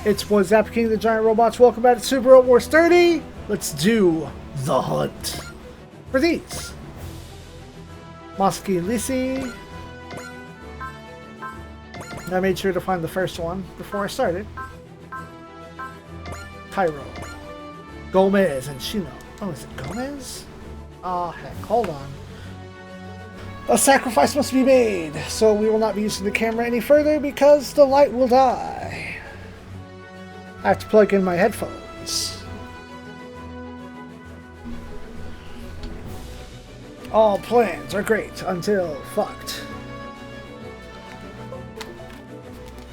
It's boy Zappa King of the Giant Robots. Welcome back to Super Robot Wars 30. Let's do the hunt for these. Mosky Lisi. I made sure to find the first one before I started. Cairo. Gomez and Shino. Oh, is it Gomez? Oh, heck. Hold on. A sacrifice must be made, so we will not be using the camera any further because the light will die. I have to plug in my headphones. All plans are great until fucked.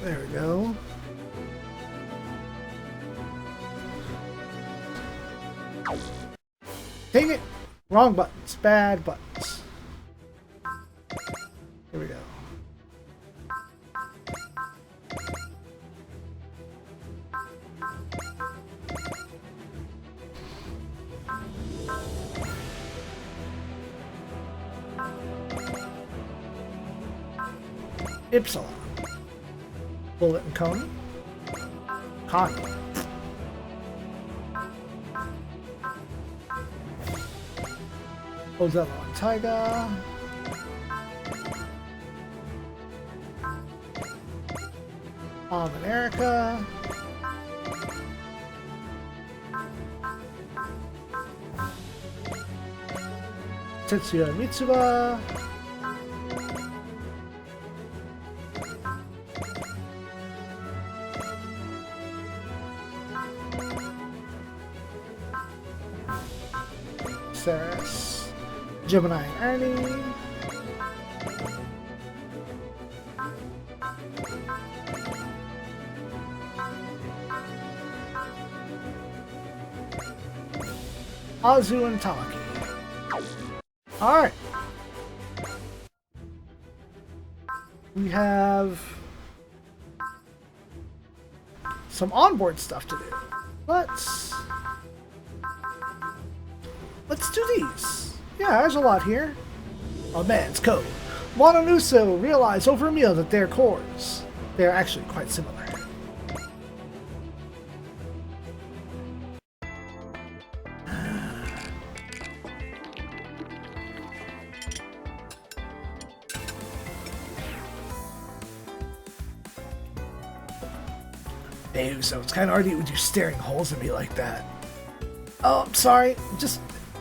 There we go. Dang it! Wrong buttons. Bad buttons. Here we go. Ypsilon. Bullet and Coney. Connie. Ozello and Taiga. And Erica. Tetsuya and Mitsuba. Saris, Gemini and Ernie, Azu and Tamaki. Alright. We have some onboard stuff to do. Let's do these. Yeah, there's a lot here. A man's code. Juan and Uso realize over a meal that their cores, they're actually quite similar. Hey Uso, it's kind of hard to eat with you staring holes at me like that. Oh, I'm sorry. Just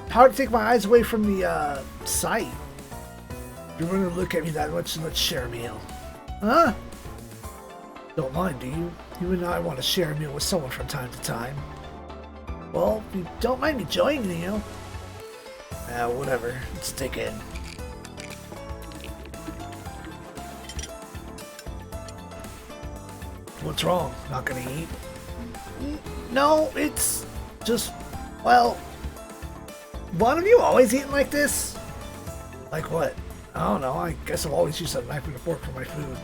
hard to take my eyes away from the sight. If you're going to look at me that much, let's share a meal. Huh? Don't mind, do you? You and I want to share a meal with someone from time to time. Well, if you don't mind me joining you. Whatever. Let's dig in. What's wrong? Not gonna eat? No, it's just, well, one of you always eating like this? Like what? I don't know. I guess I've always used a knife and a fork for my food.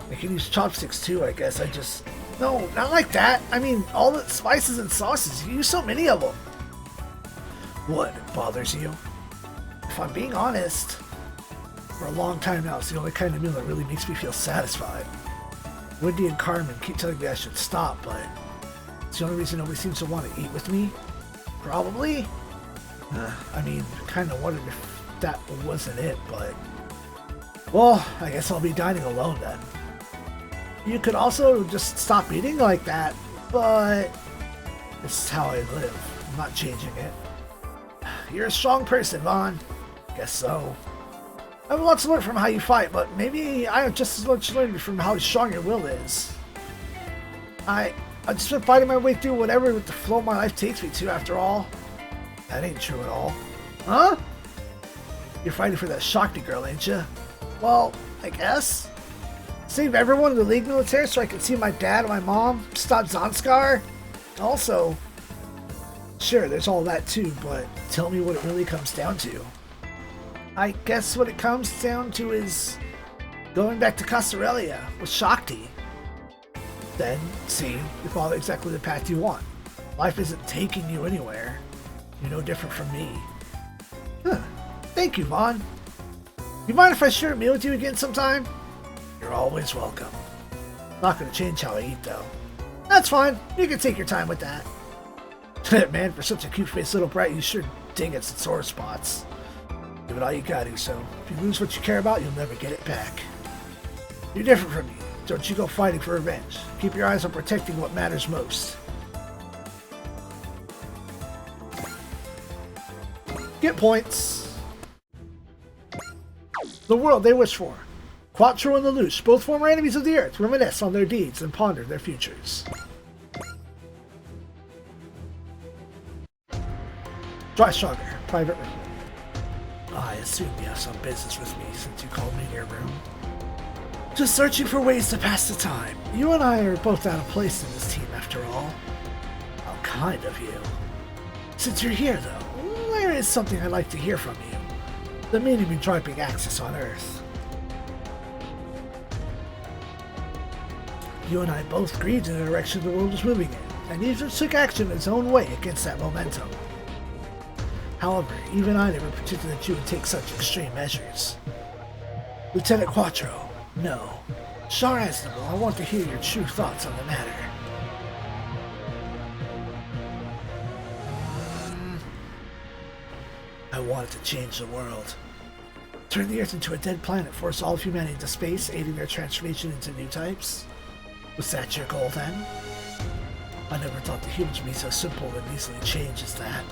I can use chopsticks too, I guess. No, not like that. I mean, all the spices and sauces. You use so many of them. What bothers you? If I'm being honest, for a long time now, it's the only kind of meal that really makes me feel satisfied. Wendy and Carmen keep telling me I should stop, but it's the only reason nobody seems to want to eat with me. Probably. I mean, kind of wondered if that wasn't it, but... Well, I guess I'll be dining alone then. You could also just stop eating like that, but... This is how I live. I'm not changing it. You're a strong person, Vaughn. Guess so. I have lots to learn from how you fight, but maybe I have just as much learned from how strong your will is. I've just been fighting my way through whatever the flow of my life takes me to, after all. That ain't true at all. Huh? You're fighting for that Shakti girl, ain't you? Well, I guess. Save everyone in the League military so I can see my dad and my mom. Stop Zanskar. Also, sure, there's all that too, but tell me what it really comes down to. I guess what it comes down to is going back to Castarelia with Shakti. Then, see, you follow exactly the path you want. Life isn't taking you anywhere. You're no different from me. Huh. Thank you, Vaughn. You mind if I share a meal with you again sometime? You're always welcome. Not gonna change how I eat, though. That's fine. You can take your time with that. Man, for such a cute-faced little brat, you sure dig at some sore spots. Give it all you got, Uso. If you lose what you care about, you'll never get it back. You're different from me. Don't you go fighting for revenge. Keep your eyes on protecting what matters most. Get points. The world they wish for. Quattro and Lelouch, both former enemies of the Earth, reminisce on their deeds and ponder their futures. Dry Stronger, private room. I assume you have some business with me since you called me in your room. Just searching for ways to pass the time. You and I are both out of place in this team after all. How kind of you. Since you're here though, there is something I'd like to hear from you. The meaning of dropping Aegis on Earth. You and I both agreed in the direction the world was moving in, and each took action in its own way against that momentum. However, even I never predicted that you would take such extreme measures. Lieutenant Quattro, no. Char Aznable, I want to hear your true thoughts on the matter. I wanted to change the world. Turn the Earth into a dead planet, force all of humanity into space, aiding their transformation into new types? Was that your goal then? I never thought the humans would be so simple and easily changed as that.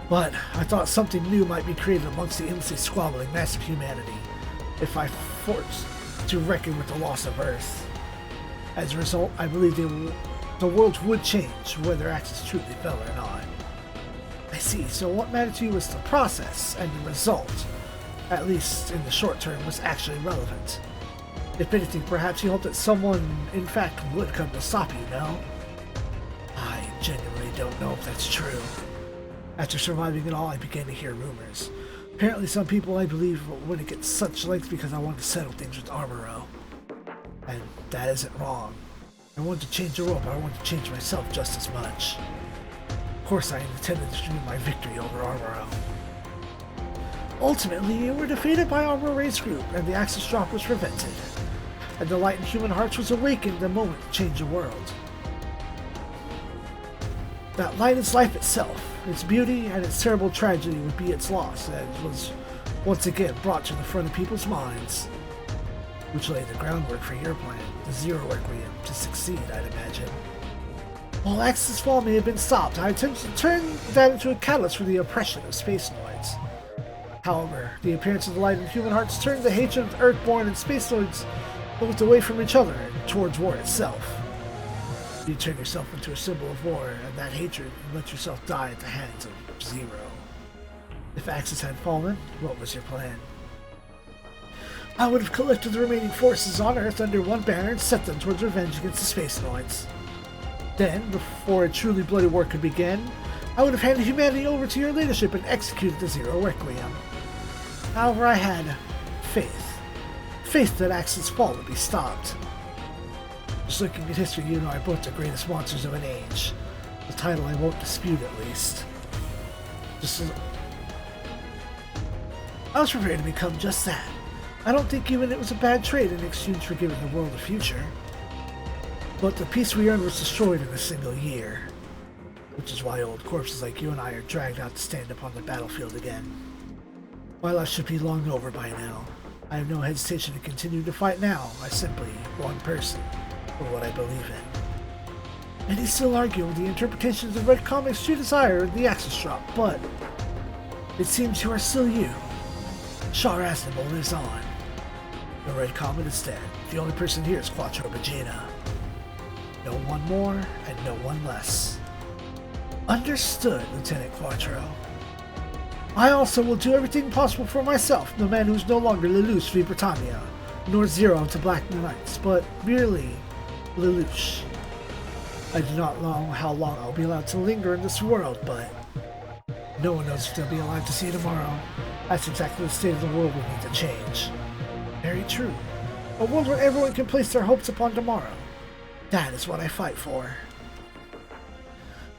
But I thought something new might be created amongst the endlessly squabbling mass of humanity if I forced to reckon with the loss of Earth. As a result, I believe the world would change whether Aegis truly fell or not. I see, so what mattered to you was the process, and the result, at least in the short term, was actually relevant. If anything, perhaps you hoped that someone, in fact, would come to stop you, no? I genuinely don't know if that's true. After surviving it all, I began to hear rumors. Apparently some people, I believe, wouldn't get such lengths because I wanted to settle things with Armoro. And that isn't wrong. I wanted to change the world, but I wanted to change myself just as much. Of course, I intended to win my victory over Armoro. Ultimately, we were defeated by Armoro's group, and the Aegis drop was prevented. And the light in human hearts was awakened the moment to change the world. That light is life itself. Its beauty and its terrible tragedy would be its loss, and it was once again brought to the front of people's minds, which laid the groundwork for your plan, the Zero Requiem, to succeed, I'd imagine. While Aegis' fall may have been stopped, I attempted to turn that into a catalyst for the oppression of Spacenoids. However, the appearance of the light in human hearts turned the hatred of Earthborn and Spacenoids both away from each other and towards war itself. You turn yourself into a symbol of war and that hatred and let yourself die at the hands of Zero. If Aegis had fallen, what was your plan? I would have collected the remaining forces on Earth under one banner and set them towards revenge against the Spacenoids. Then, before a truly bloody war could begin, I would have handed humanity over to your leadership and executed the Zero Requiem. However, I had faith. Faith that Aegis' fall would be stopped. Just looking at history, you and I are both the greatest monsters of an age. The title I won't dispute, at least. I was prepared to become just that. I don't think even it was a bad trade in exchange for giving the world a future. But the peace we earned was destroyed in a single year. Which is why old corpses like you and I are dragged out to stand upon the battlefield again. My life should be long over by now. I have no hesitation to continue to fight now. I simply, one person, for what I believe in. And he's still arguing the interpretations of Red Comic's true desire of the Aegis drop, but it seems you are still you. Char Aznable lives on. The Red Comet is dead. The only person here is Quattro Bagina. No one more and no one less. Understood, Lieutenant Quattro. I also will do everything possible for myself, the man who is no longer Lelouch v Britannia, nor Zero to Black Knights, but merely Lelouch. I do not know how long I'll be allowed to linger in this world, but no one knows if they'll be alive to see tomorrow. That's exactly the state of the world we need to change. Very true. A world where everyone can place their hopes upon tomorrow. That is what I fight for.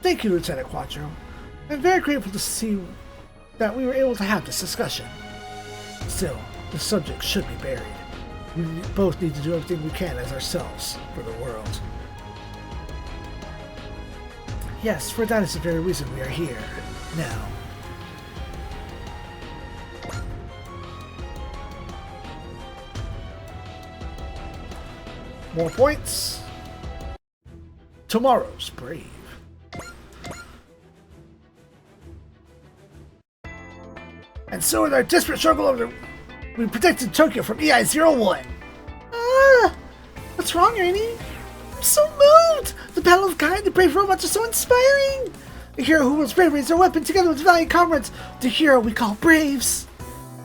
Thank you, Lieutenant Quattro. I'm very grateful to see that we were able to have this discussion. Still, the subject should be buried. We both need to do everything we can as ourselves for the world. Yes, for that is the very reason we are here now. More points. Tomorrow's brave. And so in our desperate struggle over, we protected Tokyo from EI-01. Ah! What's wrong, Rainy? I'm so moved! The battle of Guy and the brave robots are so inspiring! A hero who wields bravery as their weapon together with valiant comrades, the hero we call Braves.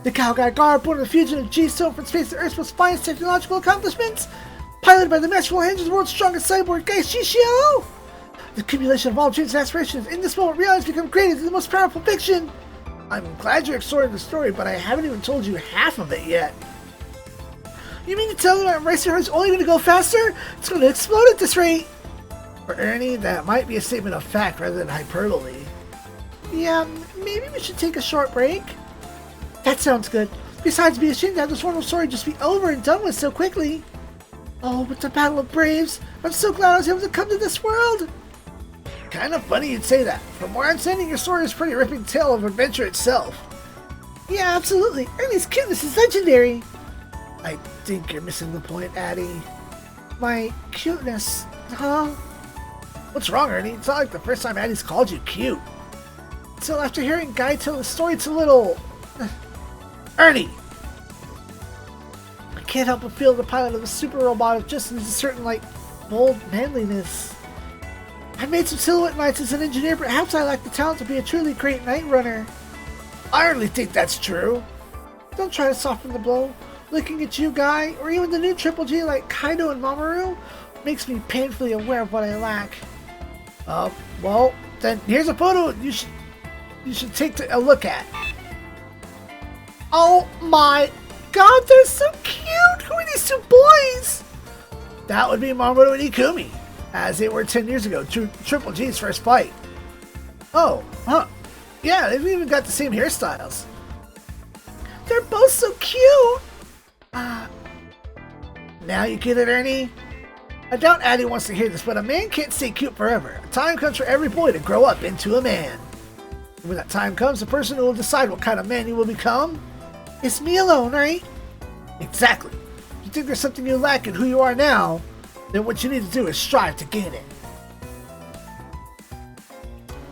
The Cowguy Guard, born of the fusion of ZEON from space to Earth's most finest technological accomplishments, piloted by the masterful hands of the world's strongest cyborg, Guy Shishio! The accumulation of all dreams and aspirations, in this moment reality has become created in the most powerful fiction! I'm glad you're exploring the story, but I haven't even told you half of it yet. You mean to tell me that Racer is only going to go faster? It's going to explode at this rate! For Ernie, that might be a statement of fact rather than hyperbole. Yeah, maybe we should take a short break? That sounds good. Besides, be ashamed to have this wonderful story just be over and done with so quickly. Oh, but the Battle of Braves! I'm so glad I was able to come to this world! Kind of funny you'd say that. From where I'm standing, your story is a pretty ripping tale of adventure itself. Yeah, absolutely. Ernie's cuteness is legendary. I think you're missing the point, Addie. My cuteness, huh? What's wrong, Ernie? It's not like the first time Addie's called you cute. Still, after hearing Guy tell the story, it's a little... Ernie! I can't help but feel the pilot of a super robot just needs a certain, bold manliness. I made some silhouette nights as an engineer, but perhaps I lack the talent to be a truly great night runner. I really think that's true. Don't try to soften the blow. Looking at you, Guy, or even the new Triple G like Kaido and Mamoru, makes me painfully aware of what I lack. Well, then here's a photo you should take a look at. Oh my god, they're so cute! Who are these two boys? That would be Mamoru and Ikumi, as they were 10 years ago, Triple G's first fight. Oh, huh. Yeah, they've even got the same hairstyles. They're both so cute! Now you get it, Ernie? I doubt Addie wants to hear this, but a man can't stay cute forever. A time comes for every boy to grow up into a man. And when that time comes, the person who will decide what kind of man you will become is me alone, right? Exactly. If you think there's something you lack in who you are now, then what you need to do is strive to get it.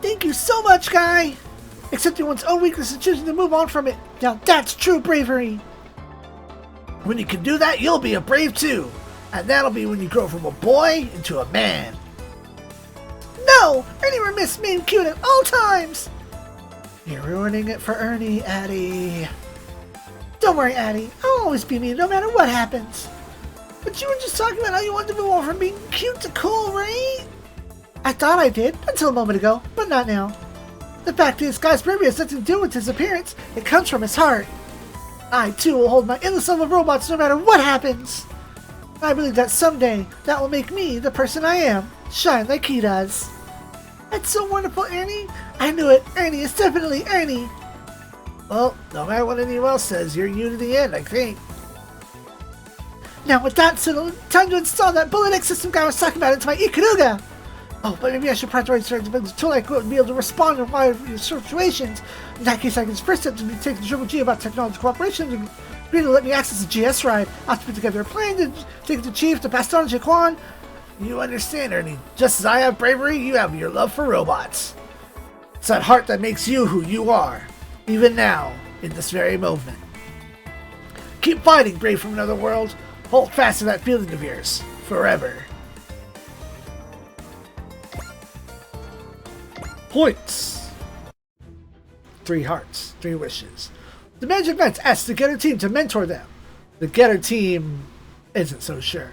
Thank you so much, Guy! Accepting one's own weakness and choosing to move on from it. Now that's true bravery! When you can do that, you'll be a brave too! And that'll be when you grow from a boy into a man. No! Ernie remains mean cute at all times! You're ruining it for Ernie, Addie. Don't worry, Addie. I'll always be me no matter what happens. But you were just talking about how you wanted to move on from being cute to cool, right? I thought I did, until a moment ago, but not now. The fact is, Guy's bravery has nothing to do with his appearance. It comes from his heart. I, too, will hold my endless love of robots no matter what happens. I believe that someday, that will make me the person I am, shine like he does. That's so wonderful, Ernie. I knew it. Ernie is definitely Ernie. Well, no matter what anyone else says, you're you to the end, I think. Now with that settled, time to install that Bullet X system Guy was talking about into my Ikaruga! Oh, but maybe I should prioritize the tool I could be able to respond to wide situations. In that case, I can first step to be taking the Triple G about technology cooperation and agree to let me access the GS ride. I'll have to put together a plan to take it to Chief to pass it on to Jaquan. You understand, Ernie. Just as I have bravery, you have your love for robots. It's that heart that makes you who you are, even now, in this very moment. Keep fighting, brave from another world. Hold fast to that feeling of yours, forever. Points. 3 hearts, 3 wishes. The Magic Knights asked the Getter team to mentor them. The Getter team isn't so sure.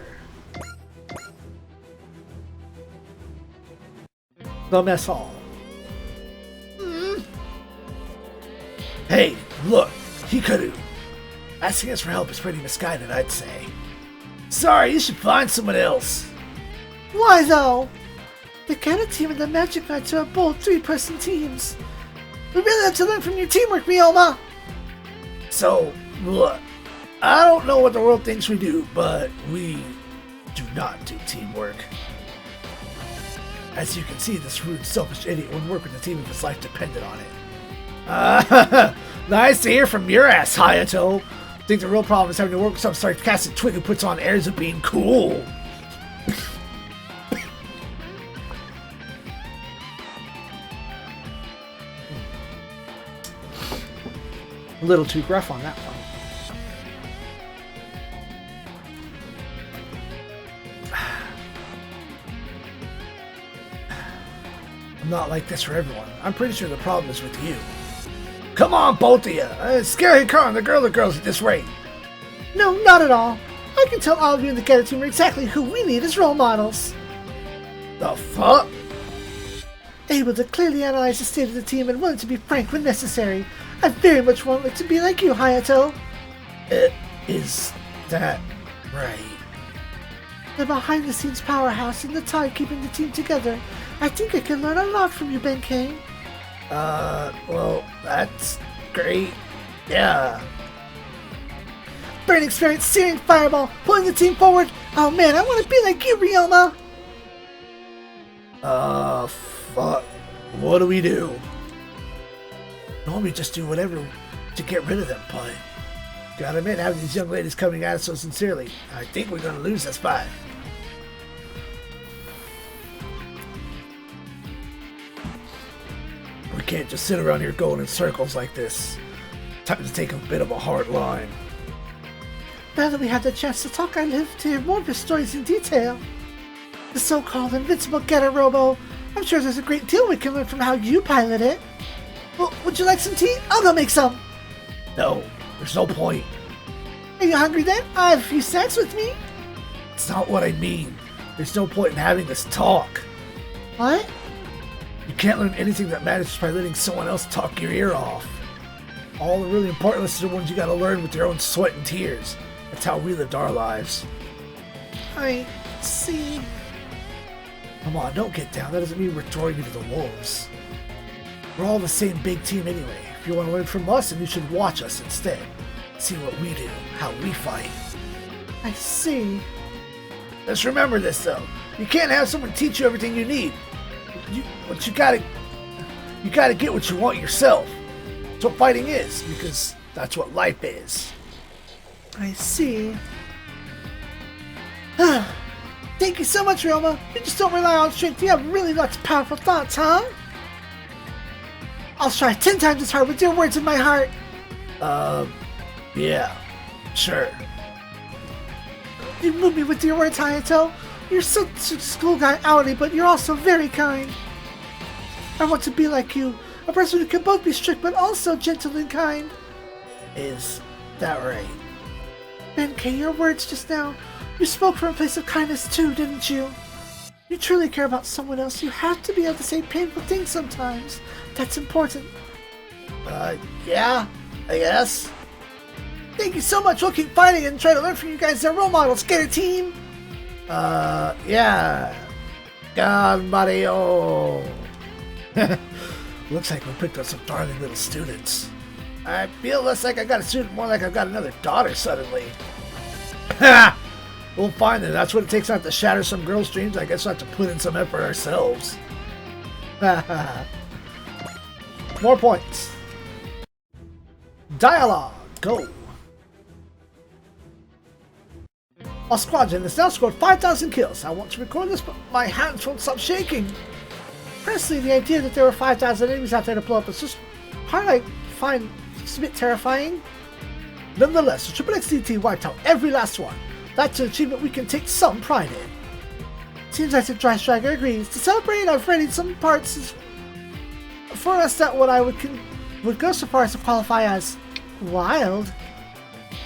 The mess hall. Hey, look, Hikaru. Asking us for help is pretty misguided, I'd say. Sorry, you should find someone else. Why though? The Getter team and the Magic Knights are both 3-person teams. We really have to learn from your teamwork, Mioma. So, look, I don't know what the world thinks we do, but we do not do teamwork. As you can see, this rude, selfish idiot wouldn't work with the team if his life depended on it. Nice to hear from your ass, Hayato. I think the real problem is having to work with some sarcastic twig who puts on airs of being cool. A little too gruff on that one. I'm not like this for everyone. I'm pretty sure the problem is with you. Come on, both of you! Scary Car and the girls at this rate. No, not at all. I can tell all of you in the Getter team exactly who we need as role models. The fuck? Able to clearly analyze the state of the team and willing to be frank when necessary. I very much want it to be like you, Hayato. Is that right? The behind-the-scenes powerhouse and the tie keeping the team together. I think I can learn a lot from you, Benkei. Well, that's great. Yeah. Burn experience, searing fireball, pulling the team forward. Oh man, I want to be like you, Ryoma. Fuck. What do we do? Normally just do whatever to get rid of them, but gotta admit, having these young ladies coming at us so sincerely, I think we're gonna lose this fight. We can't just sit around here going in circles like this. Time to take a bit of a hard line. Now that we had the chance to talk, I live to hear more of your stories in detail. The so-called invincible Getter Robo. I'm sure there's a great deal we can learn from how you pilot it. Well, would you like some tea? I'll go make some. No, there's no point. Are you hungry then? I have a few snacks with me. It's not what I mean. There's no point in having this talk. What? You can't learn anything that matters by letting someone else talk your ear off. All the really important lessons are the ones you gotta learn with your own sweat and tears. That's how we lived our lives. I see. Come on, don't get down. That doesn't mean we're throwing you to the wolves. We're all the same big team anyway. If you want to learn from us, then you should watch us instead. See what we do, how we fight. I see. Just remember this though. You can't have someone teach you everything you need. You gotta get what you want yourself. That's what fighting is, because that's what life is. I see. Thank you so much, Ryoma. You just don't rely on strength. You have really lots of powerful thoughts, huh? I'll try 10 times as hard with your words in my heart. Yeah, sure. You move me with your words, Hayato. You're such a school guy outy, but you're also very kind. I want to be like you, a person who can both be strict but also gentle and kind. Is that right? Benkei, your words just now, you spoke from a place of kindness too, didn't you? You truly care about someone else. You have to be able to say painful things sometimes. That's important. Yeah, I guess. Thank you so much. We'll keep fighting and try to learn from you guys. They're role models. Get it, team? Yeah. God, Mario. Looks like we picked up some darling little students. I feel less like I got a student, more like I've got another daughter suddenly. We'll find it. That's what it takes not to shatter some girls' dreams. I guess we'll have to put in some effort ourselves. More points. Dialogue. Go. Our squadron has now scored 5,000 kills. I want to record this, but my hands won't stop shaking. Personally, the idea that there were 5,000 enemies out there to blow up is just part I find just a bit terrifying. Nonetheless, the Triple XDT wiped out every last one. That's an achievement we can take some pride in. Seems like the Dry Striker agrees. To celebrate, I've readied some parts for us that what I would go so far as to qualify as wild.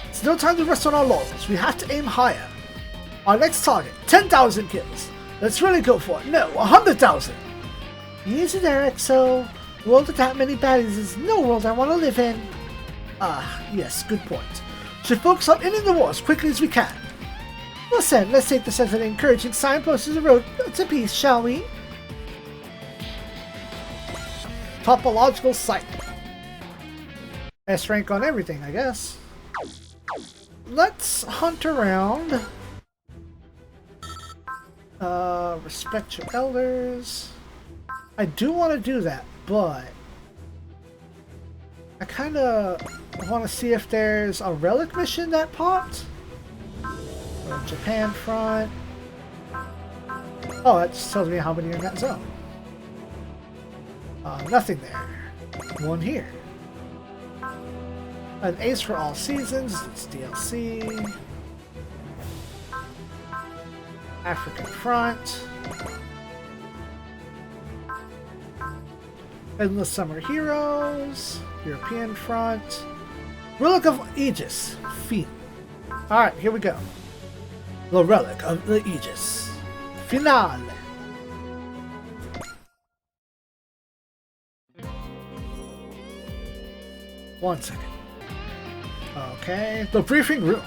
It's no time to rest on our laurels. We have to aim higher. Our next target, 10,000 kills. Let's really go for it. No, 100,000. Easy there, EXO. A world with that many baddies is no world I want to live in. Ah, yes, good point. Should focus on ending the war as quickly as we can. Well said, let's take this as an encouraging signpost as a road to peace, shall we? Topological site. S rank on everything, I guess. Let's hunt around. Respect your elders. I do want to do that, but I kind of want to see if there's a relic mission that popped. Japan front. Oh, that just tells me how many are in that zone. Nothing there. One here. An ace for all seasons. It's DLC. African front. Endless Summer Heroes. European front. Relic of Aegis. Feet. Alright, here we go. The Relic of the Aegis. Finale. One second. Okay, the briefing room.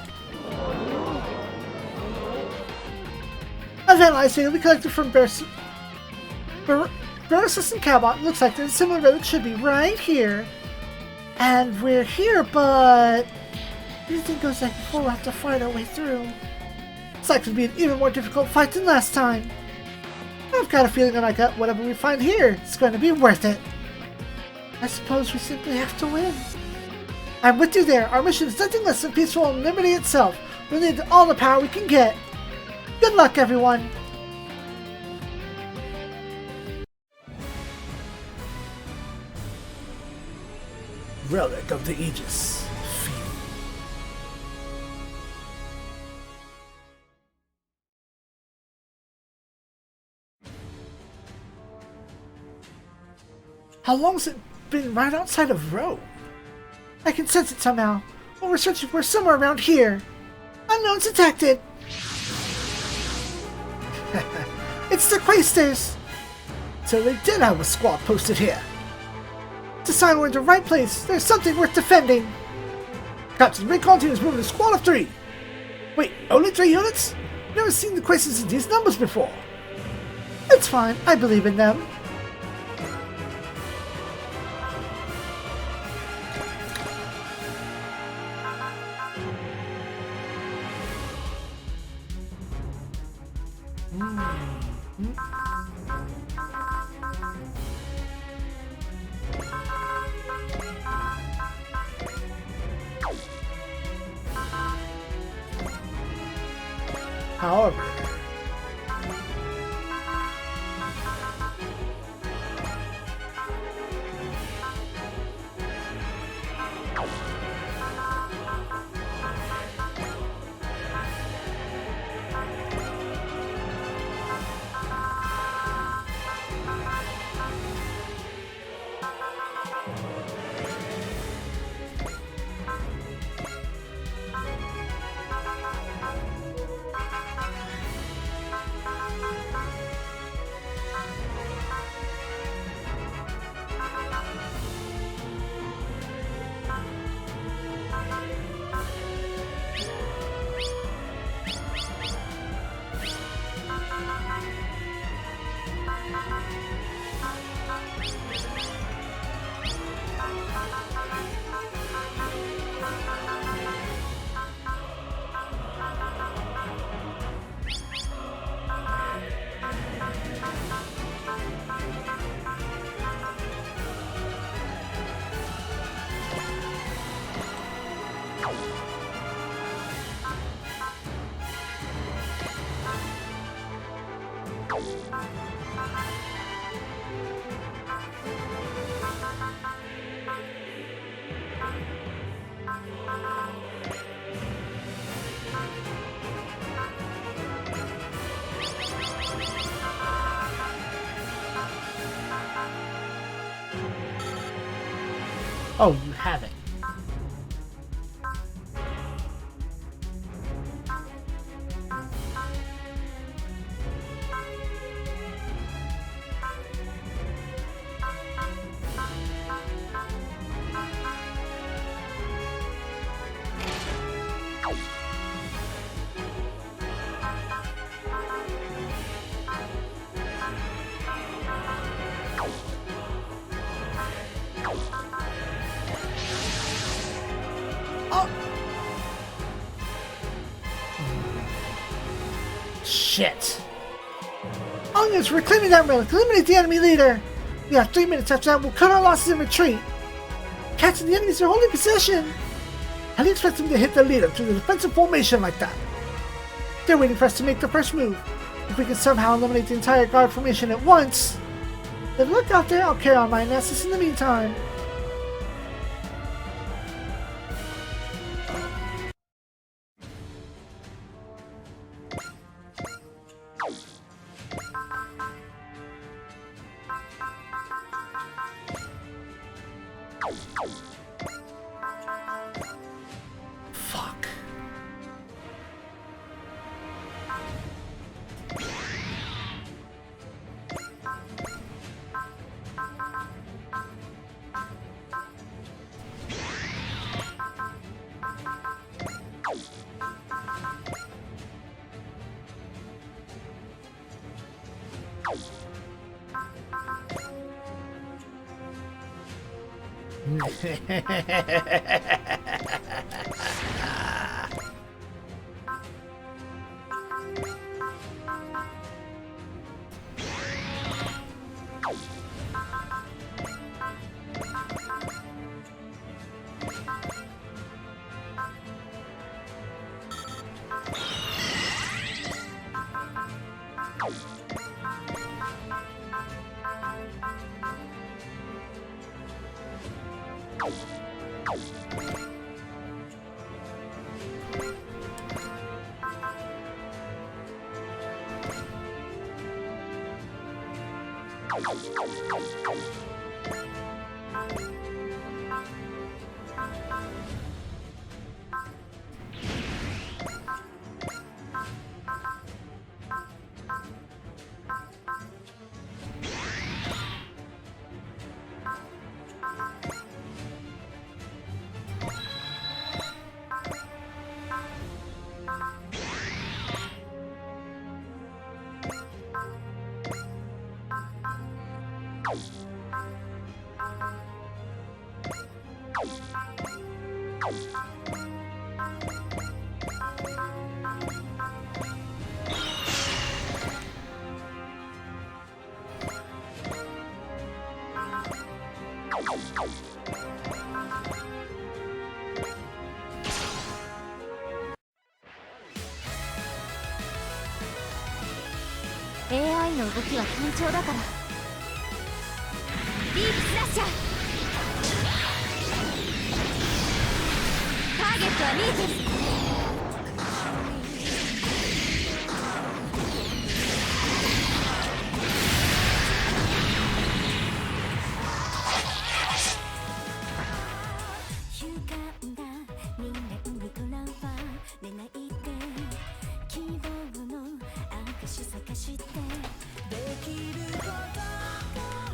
As analyzed data we collected from Bearsis and Cabot, looks like the similar relic should be right here. And we're here, but everything goes like before, we'll have to fight our way through. It's likely to be an even more difficult fight than last time. I've got a feeling that I got whatever we find here, it's going to be worth it. I suppose we simply have to win. I'm with you there. Our mission is nothing less than peaceful and liberty itself. We need all the power we can get. Good luck, everyone. Relic of the Aegis. How long's it been right outside of Rome? I can sense it somehow. Well, we're searching for somewhere around here. Unknowns detected. It's the Quasters. So they did have a squad posted here. It's a sign we're in the right place. There's something worth defending. Captain, recon team is moving a squad of 3. Wait, only 3 units? Never seen the Quasters in these numbers before. It's fine. I believe in them. However, oh, you have it. Shit. Onions, reclaiming that relic. Eliminate the enemy leader. We have 3 minutes. After that, we'll cut our losses and retreat. Catching the enemies are holding possession. How do you expect them to hit the leader through the defensive formation like that? They're waiting for us to make the first move. If we can somehow eliminate the entire guard formation at once, good luck out there. I'll carry on my analysis in the meantime. Fuck. AI の動きは単調だからディープスラッシャーターゲットは見えてる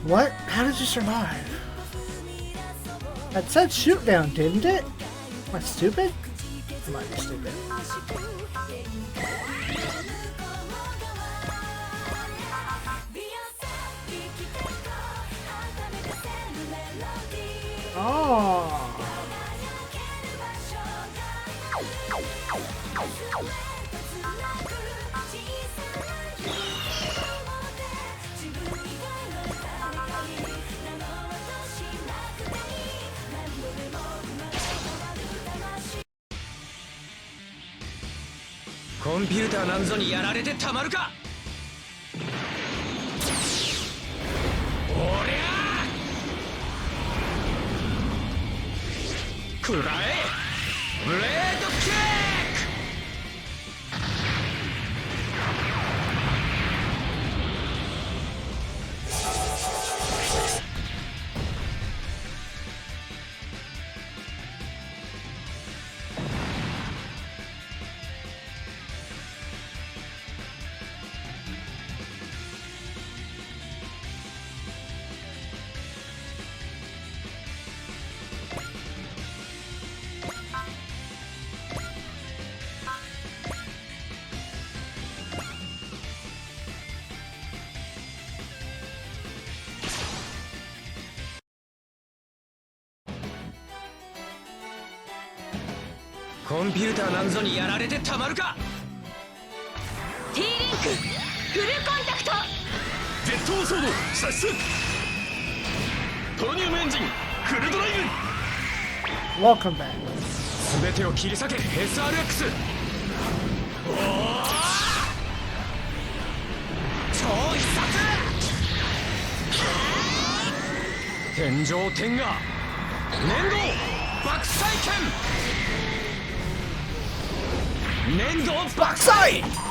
What? How did you survive? That said shoot down, didn't it? Am I stupid? I might be stupid. Oh. Computer なんぞにやられてたまるか。おりゃくらえブレードキック。コンピューターなんぞにやられてたまるか。 T リンクフルコンタクト。Z ソード射出トロニウムエンジンフルドライブ Welcome back. 全てを切り裂け SRX おお超必殺天上天下粘土爆砕剣粘土爆砕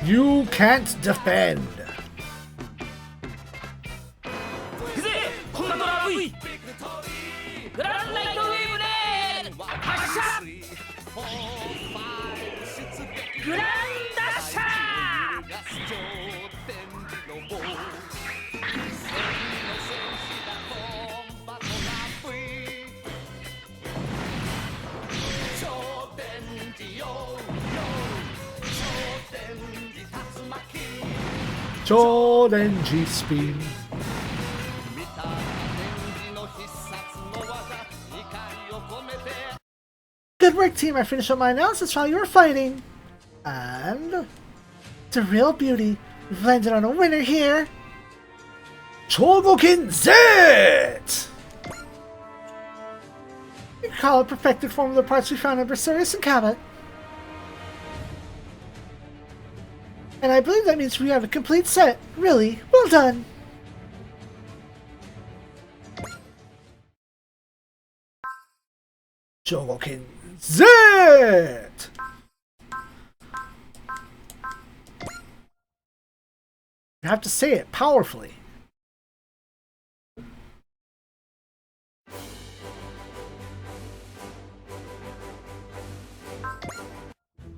You can't defend. 行くぜコンマドラ V グランライトウェーブレーン発射グランダッシャ超電磁スピン Good work, team. I finished up my analysis while you were fighting. And it's a real beauty. We've landed on a winner here. Chogokin Z! You can call it perfected form of the parts we found in Berserus and Cabot. And I believe that means we have a complete set. Really, well done. Chogokin Z! You have to say it powerfully.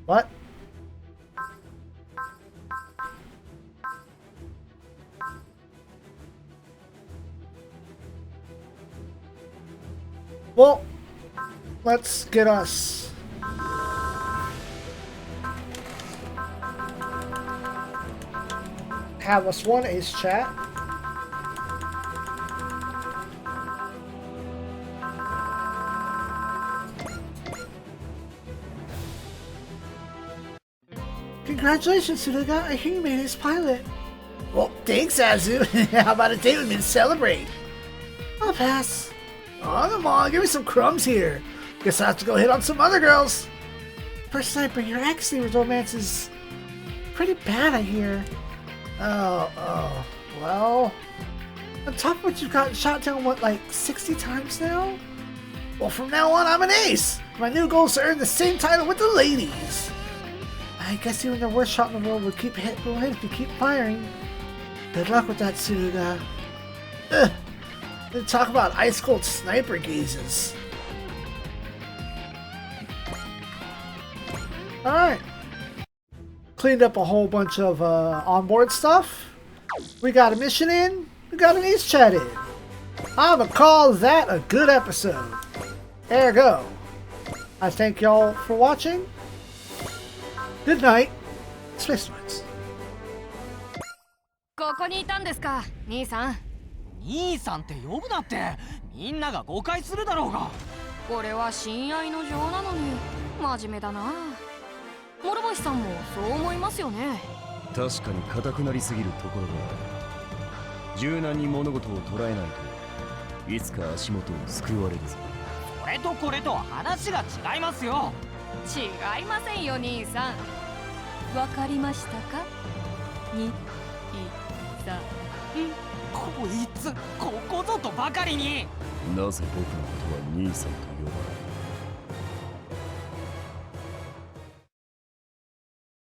What? Well, let's get us. Have us one ace chat. Congratulations, Suruga. I hear you made ace pilot. Well, thanks, Azu. How about a date with me to celebrate? I'll pass. Oh, come on, give me some crumbs here. Guess I have to go hit on some other girls. First sniper, your ex-neighbor's romance is pretty bad, I hear. Oh, well. On top of what, you've gotten shot down, what, like 60 times now? Well, from now on, I'm an ace. My new goal is to earn the same title with the ladies. I guess even the worst shot in the world will hit if you keep firing. Good luck with that, Suruga. Ugh. They talk about ice-cold sniper gazes. Alright. Cleaned up a whole bunch of onboard stuff. We got a mission in. We got an ace chat in. I'ma call that a good episode. Ergo. I thank y'all for watching. Good night. Space Notes. ここにいたんですか、兄さん。兄さんって呼ぶなって、みんなが誤解するだろうが。これは親愛の情なのに真面目だな。諸星さんもそう思いますよね。確かに硬くなりすぎるところがある。柔軟に物事を捉えないといつか足元を救われるぞ。これとこれとは話が違いますよ。違いませんよ、兄さん。わかりましたか？に、い、さ、ん。こいつ、ここぞとばかりに。なぜ僕のことは兄さんと呼ばない。